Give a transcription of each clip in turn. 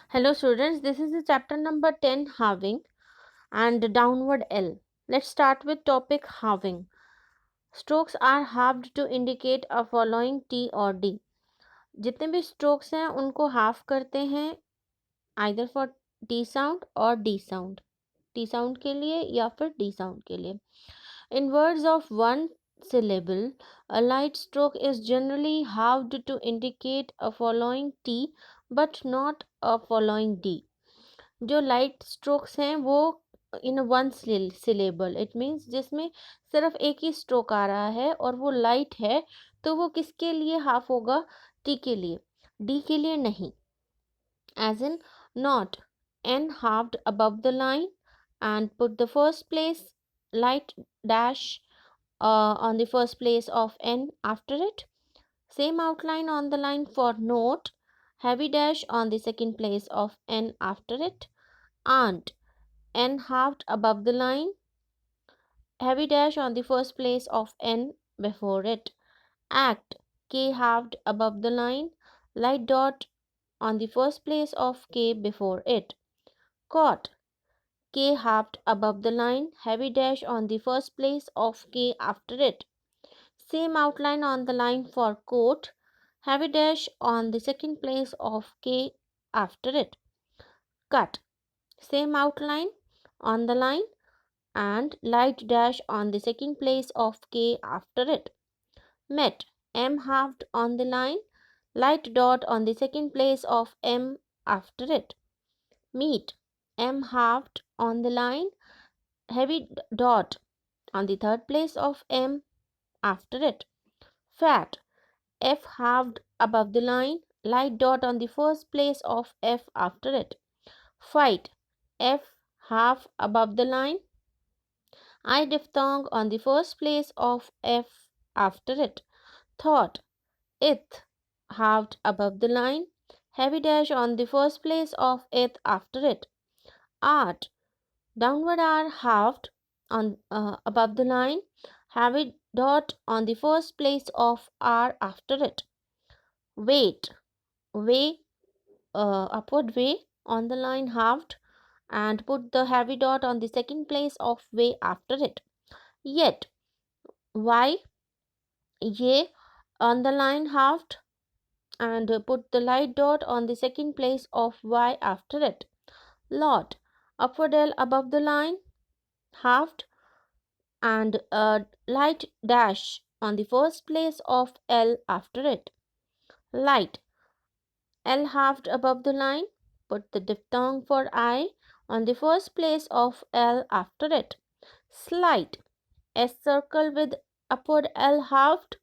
Hello students, this is the chapter number 10 halving and downward L. Let's start with topic halving. Strokes are halved to indicate a following T or D. जितने भी strokes हैं उनको half करते हैं either for T sound और D sound. T sound के लिए या फिर D sound के लिए. In words of one syllable, a light stroke is generally halved to indicate a following T but not a following D. जो light strokes हैं वो in one syllable it means जिसमें सिर्फ एक ही स्ट्रोक आ रहा है और वो लाइट है, तो वो किसके लिए हाफ होगा? टी के लिए, डी के लिए नहीं. As in not N halved above the line and put the first place light dash on the first place of n after it. Same outline on the line for note, heavy dash on the second place of n after it. Aunt, n halved above the line, heavy dash on the first place of n before it. Act, k halved above the line, light dot on the first place of k before it. Caught, k halved above the line, heavy dash on the first place of k after it. Same outline on the line for coat, heavy dash on the second place of k after it. Cut, same outline on the line and light dash on the second place of k after it. Met, m halved on the line, light dot on the second place of m after it. Meet, m halved on the line, heavy dot on the third place of m after it. Fat, f halved above the line, light dot on the first place of f after it. Fight, f half above the line, I diphthong on the first place of f after it. Thought, ith halved above the line, heavy dash on the first place of ith after it. Art, downward R halved on above the line, heavy dot on the first place of R after it. Weight, way upward way on the line halved and put the heavy dot on the second place of way after it. Yet, y, ye on the line halved and put the light dot on the second place of y after it. Lot, upward L above the line halved and a light dash on the first place of L after it. Light, L halved above the line, put the diphthong for I on the first place of L after it. Slight, S circle with upward L halved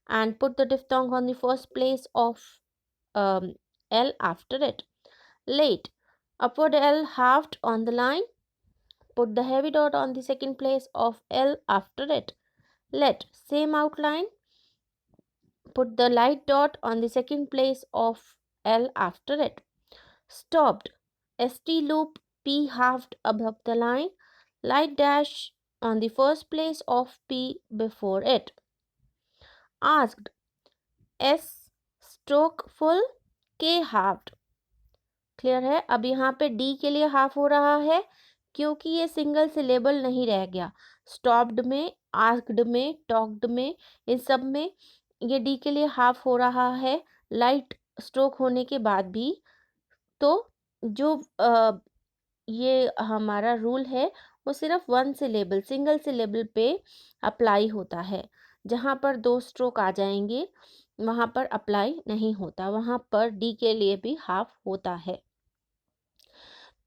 and put the diphthong on the first place of L after it. Late, upward L halved on the line, put the heavy dot on the second place of L after it. Let, same outline, put the light dot on the second place of L after it. Stopped, ST loop P halved above the line, light dash on the first place of P before it. Asked, S stroke full, K halved. Clear है? अब यहाँ पे D के लिए half हो रहा है क्योंकि ये सिंगल सिलेबल नहीं रह गया. स्टॉप्ड में, आस्क्ड में, टॉक्ड में, इन सब में ये डी के लिए हाफ हो रहा है लाइट स्ट्रोक होने के बाद भी. तो जो ये हमारा रूल है वो सिर्फ वन सिलेबल, सिंगल सिलेबल पे अप्लाई होता है. जहाँ पर दो स्ट्रोक आ जाएंगे वहाँ पर अप्लाई नहीं होता, वहाँ पर डी के लिए भी हाफ होता है.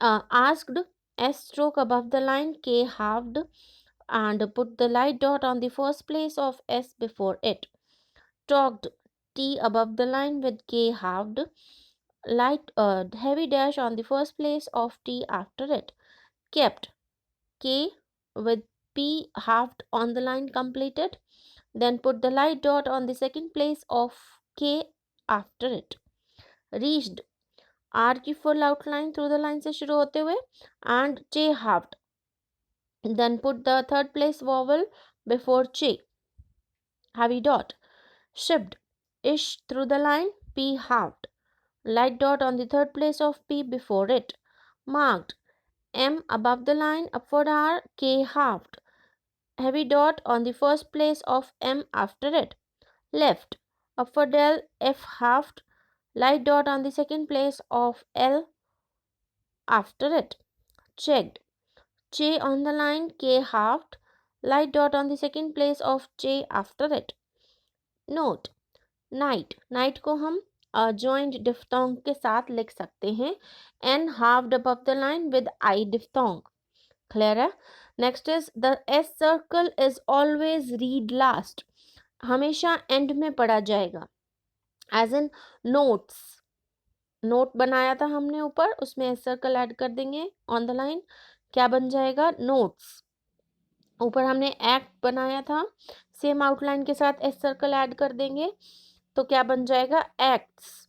Asked, S stroke above the line, K halved and put the light dot on the first place of S before it. Talked, T above the line with K halved, light heavy dash on the first place of T after it. Kept, K with P halved on the line completed, then put the light dot on the second place of K after it. Reached, R की full outline through the line से शुरू होते हुए end chay halved, then put the third place vowel before chay, heavy dot. Shift, ish through the line, P halved, light dot on the third place of P before it, marked. M above the line, upward R, K halved, heavy dot on the first place of M after it, left, upward L, F halved, light dot on the second place of L after it, checked. J on the line, K halved, light dot on the second place of J after it. Note, night, night को हम joined diphthong के साथ लिख सकते हैं, N halved above the line with I diphthong. Clear है? Next is the S circle is always read last. हमेशा end में पढ़ा जाएगा. As in notes. नोट बनाया था हमने ऊपर, उसमें एस सर्कल ऐड कर देंगे ऑन द लाइन, क्या बन जाएगा? नोट्स. ऊपर हमने एक्ट बनाया था, सेम आउटलाइन के साथ एस सर्कल ऐड कर देंगे तो क्या बन जाएगा? एक्ट्स.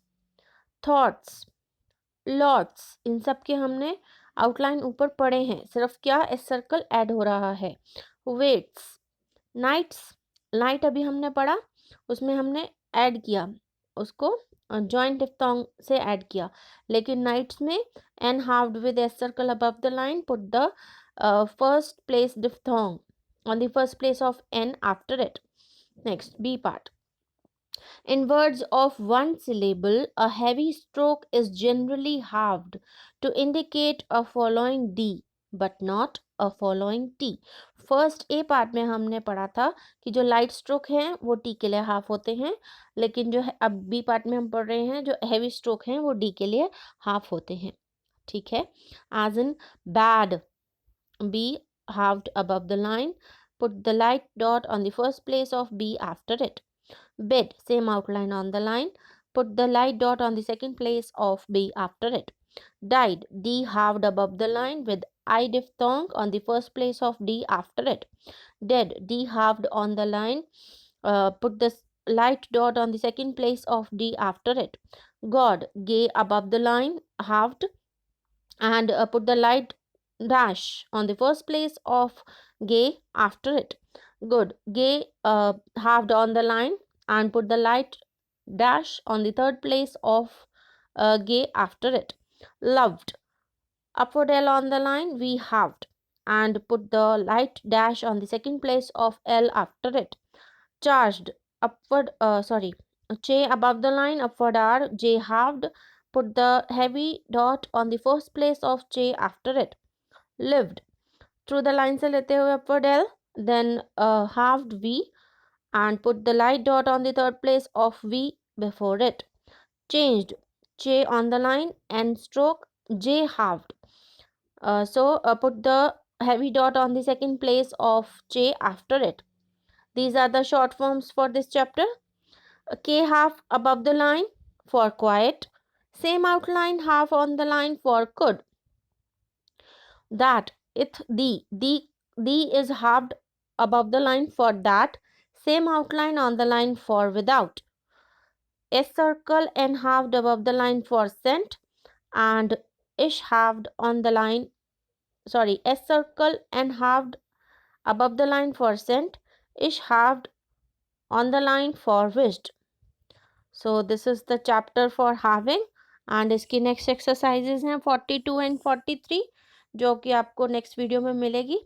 थॉट्स, लॉट्स, इन सब के हमने आउटलाइन ऊपर पढ़े हैं, सिर्फ क्या एस सर्कल ऐड हो रहा है. वेट्स, नाइट्स, नाइट अभी हमने पढ़ा, उसमें हमने ऐड किया, उसको जॉइंट डिफ्थोंग से ऐड किया, लेकिन नाइट्स में N halved with S circle above the line, put the first place diphthong on the first place of n after it. Next, B part. In words of one syllable, a heavy stroke is generally halved to indicate a following D, but not a following T. First A part में हमने पढ़ा था कि जो light stroke हैं वो T के लिए हाफ होते हैं, लेकिन जो है अब बी पार्ट में हम पढ़ रहे हैं जो हैवी स्ट्रोक हैं वो डी के लिए हाफ होते हैं. ठीक है. As in bad, B halved above the line, put the light dot on the first place of B after it. Bed, same outline on the line, put the light dot on the second place of B after it. Died, D halved above the line with I diphthong on the first place of D after it. Dead, D halved on the line, put the light dot on the second place of D after it. God, gay above the line, halved, and put the light dash on the first place of gay after it. Good, gay halved on the line and put the light dash on the third place of gay after it. Loved, upward L on the line, we halved and put the light dash on the second place of L after it. Charged, upward J above the line, upward R, J halved, put the heavy dot on the first place of J after it. Lived, through the line से लेते हुए upward L, then halved V and put the light dot on the third place of V before it. Changed, J on the line and stroke J halved. Put the heavy dot on the second place of J after it. These are the short forms for this chapter. K half above the line for quiet. Same outline half on the line for could. That, it, the is halved above the line for that, same outline on the line for without. S circle and halved above the line for sent, and ish halved on the line, S circle and halved above the line for sent, ish halved on the line for wished. So this is the chapter for halving, and इसकी next exercises हैं 42 and 43 जो कि आपको next video में मिलेगी.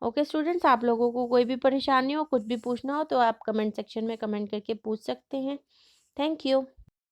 Okay students, आप लोगों को कोई भी परेशानी हो, कुछ भी पूछना हो तो आप कमेंट सेक्शन में कमेंट करके पूछ सकते हैं. Thank you.